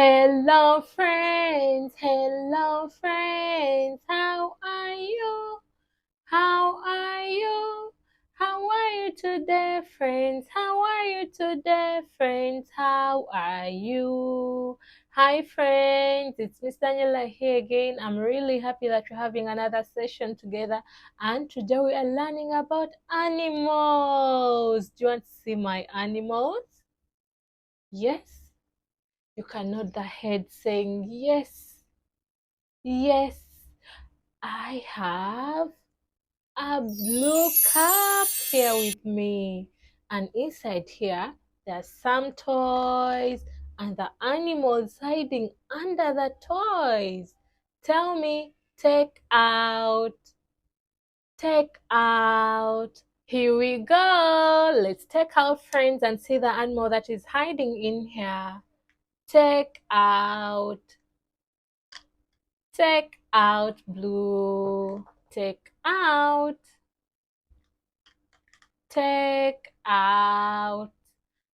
Hello friends, hello friends, how are you? How are you? How are you today, friends? How are you today, friends? How are you? Hi friends, it's Ms.Daniella here again. I'm really happy that we're having another session together, and today we are learning about animals. Do you want to see my animals? Yes? You can nod the head saying yes. Yes, I have a blue cup here with me. And inside here, there's some toys and the animals hiding under the toys. Tell me, take out. Take out. Here we go. Let's take out, friends, and see the animal that is hiding in here. Take out. Take out blue. Take out. Take out.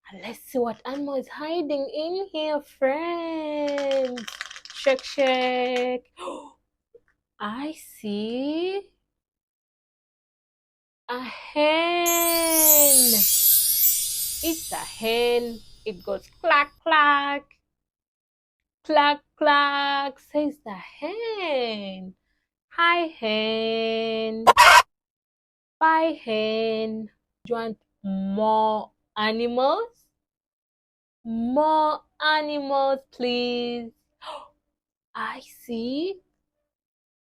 And let's see what animal is hiding in here, friends. Shake, shake. I see a hen. It's a hen. It goes clack, clack. Clack, clack, says the hen. Hi, hen. Bye, hen. Do you want more animals? More animals, please. I see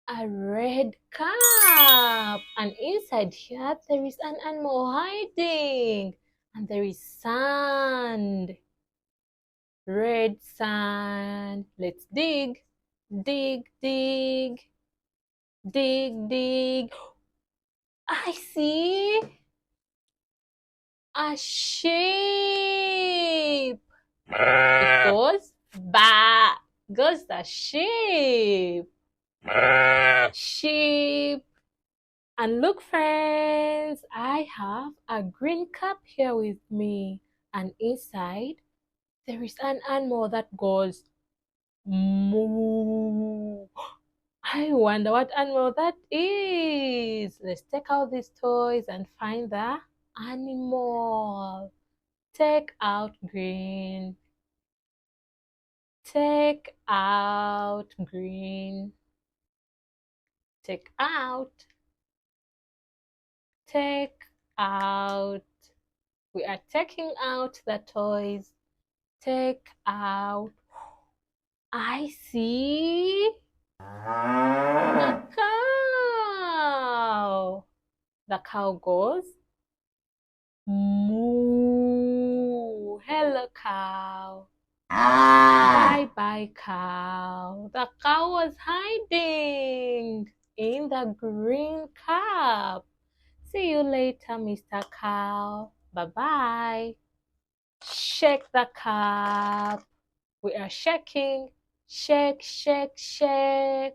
a red cup. And inside here, there is an animal hiding. And there is sand. Red sand. Let's dig. Dig, dig. Dig, dig. I see a sheep. It goes ba. Goes the sheep. Sheep. And look, friends, I have a green cup here with me. And inside, there is an animal that goes moo. I wonder what animal that is. Let's take out these toys and find the animal. Take out green. Take out green. Take out. Take out. We are taking out the toys. Take out. I see a cow. The cow goes moo. Hello, cow. Bye bye, cow. The cow was hiding in the green cup. See you later, Mr. Cow. Bye bye. Shake the cup. We are shaking. Shake, shake, shake.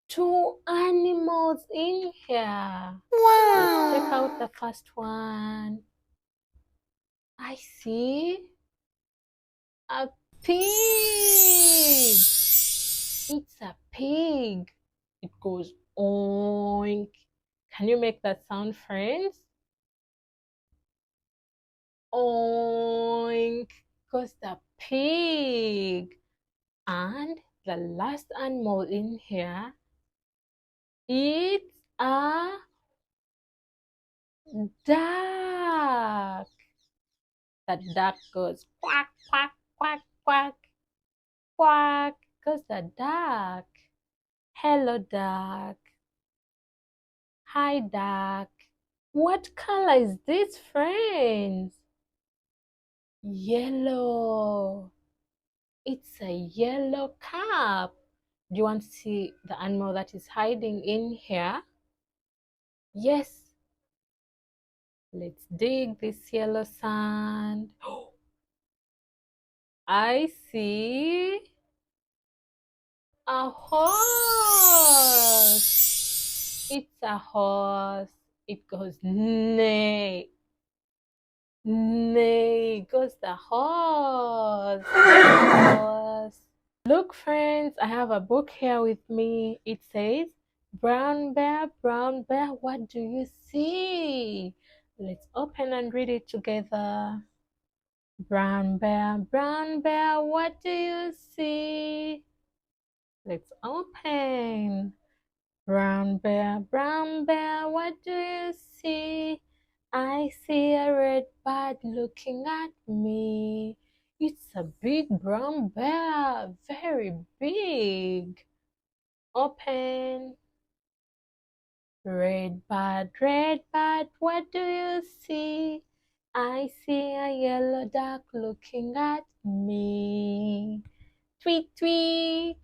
Two animals in here. Wow. Let's check out the first one. I see a pig. It's a pig. It goes oink. Can you make that sound, friends? Oink. Goes the pig. And the last animal in here, it's a duck. The duck goes quack, quack, quack, quack. Quack goes the duck. Hello, duck. Hi, duck. What color is this, friends? Yellow. It's a yellow cup. Do you want to see the animal that is hiding in here? Yes. Let's dig this yellow sand. I see a horse. It's a horse. It goes neigh, neigh. goes the horse. Horse. Look, friends, I have a book here with me. It says, Brown bear, what do you see? Let's open and read it together. Brown bear, what do you see? Let's open. Brown bear, what do you see? I see a red bird looking at me. It's a big brown bear, very big. Open. Red bird, what do you see? I see a yellow duck looking at me. Tweet, tweet,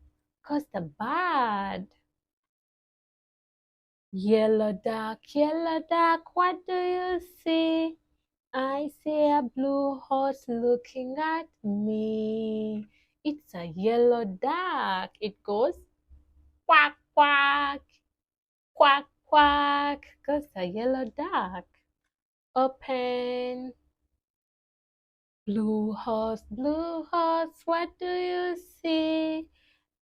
'cause the bird. Yellow duck, what do you see? I see a blue horse looking at me. It's a yellow duck. It goes quack, quack, quack, quack. Goes a yellow duck. Open. Blue horse, what do you see?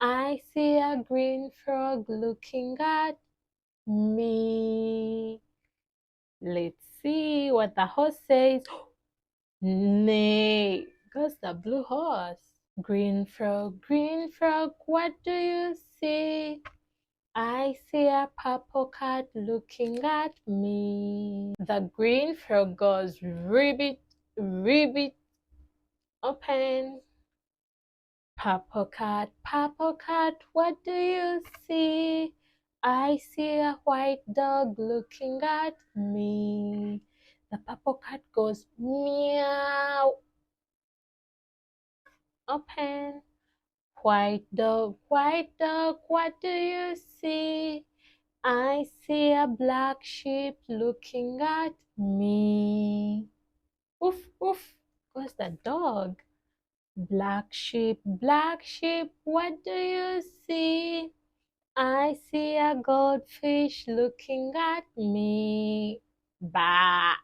I see a green frog looking at me. Let's see what the horse says. Nay, goes the blue horse. Green frog, what do you see? I see a purple cat looking at me. The green frog goes ribbit, ribbit. Open. Purple cat, what do you see? I see a white dog looking at me. The purple cat goes meow. Open. White dog, what do you see? I see a black sheep looking at me. Woof, woof, goes the dog. Black sheep, what do you see? I see a goldfish looking at me. Bah!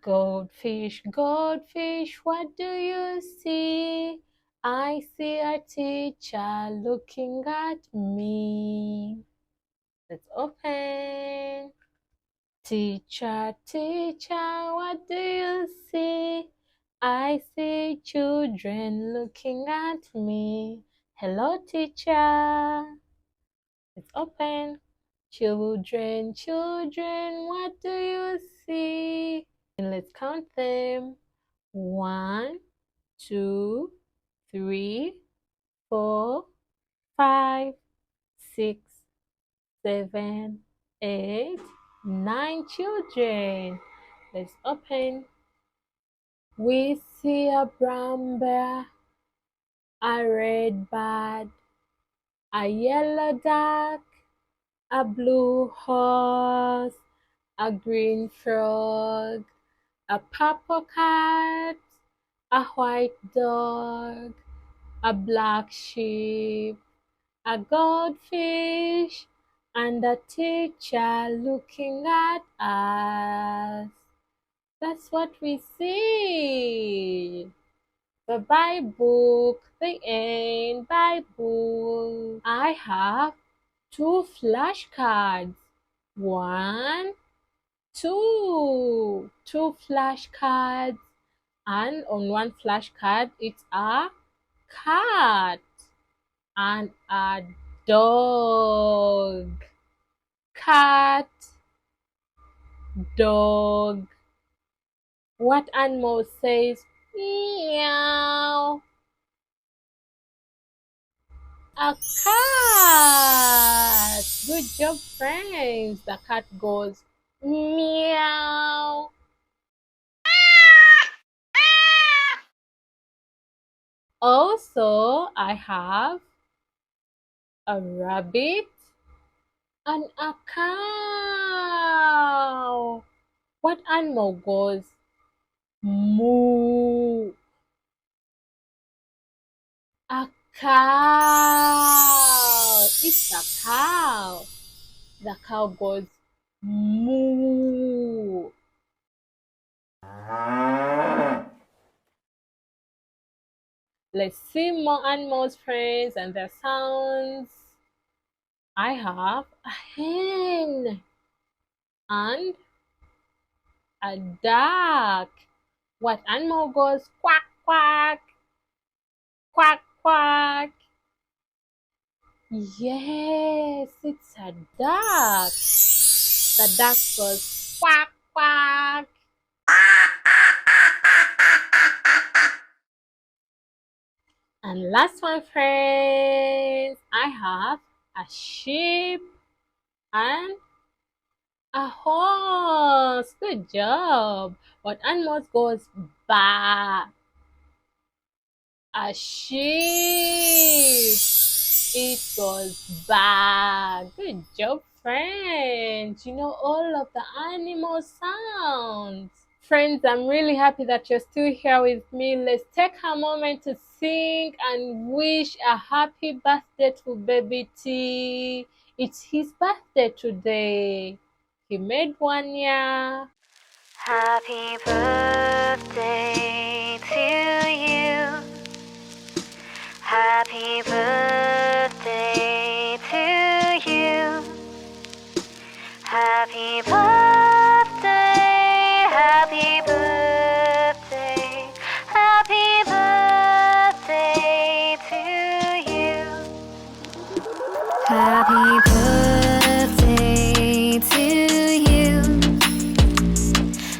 Goldfish, what do you see? I see a teacher looking at me. Let's open. Teacher, what do you see? I see children looking at me. Hello, teacher. Let's open. Children, what do you see? And let's count them. 1, 2, 3, 4, 5, 6, 7, 8, 9 children. Let's open. We see a brown bear, a red bird, a yellow duck, a blue horse, a green frog, a purple cat, a white dog, a black sheep, a goldfish, and a teacher looking at us. That's what we see. Bye-bye book. The end. Bye book. I have 2 flashcards. 1, 2. 2 flashcards. And on one flashcard, it's a cat and a dog. Cat, dog. What animal says meow? A cat. Good job, friends. The cat goes meow. Also, I have a rabbit and a cow. What animal goes moo? A cow. It's a cow. The cow goes moo. Let's see more animals, friends, and their sounds. I have a hen and a duck. What animal goes quack, quack, quack, quack? Yes, it's a duck. The duck goes quack, quack. And last one, friends, I have a sheep and a horse. Good job. What animal goes ba? A sheep. It goes ba. Good job, friends. You know all of the animal sounds. Friends, I'm really happy that you're still here with me. Let's take a moment to sing and wish a happy birthday to baby T. It's his birthday today. He made 1 year. Happy birthday to you. Happy birthday to you. Happy birthday, happy birthday, happy birthday to you. Happy birthday to you.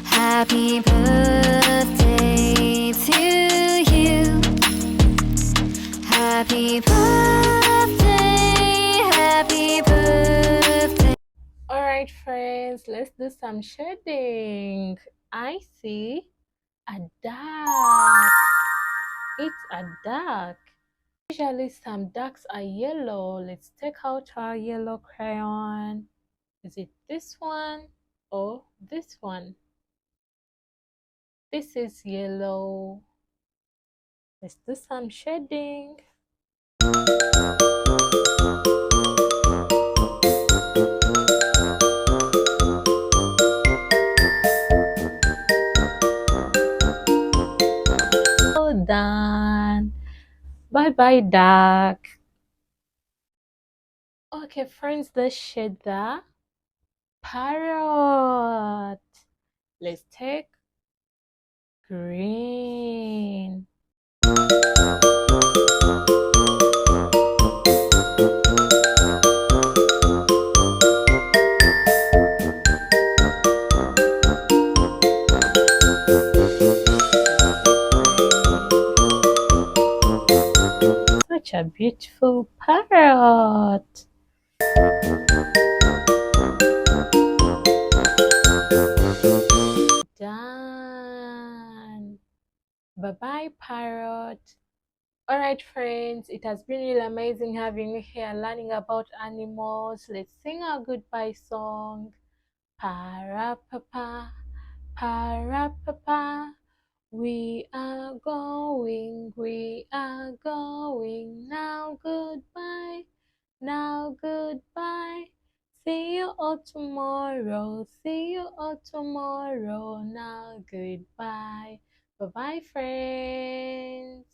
Happy birthday to you. Happy birthday, happy birthday. Alright, friends, let's do some shading. I see a duck. It's a duck. Usually, some ducks are yellow. Let's take out our yellow crayon. Is it this one or this one? This is yellow. Let's do some shading. All done. Bye bye, duck. Okay, friends, let's shade the parrot. Let's take green. Such a beautiful parrot. Done. Bye bye, parrot. Alright, friends, it has been really amazing having you here learning about animals. Let's sing our goodbye song. Para papa, para papa. We are going now. Goodbye, now goodbye. See you all tomorrow. See you all tomorrow. Now goodbye. Bye bye, friends.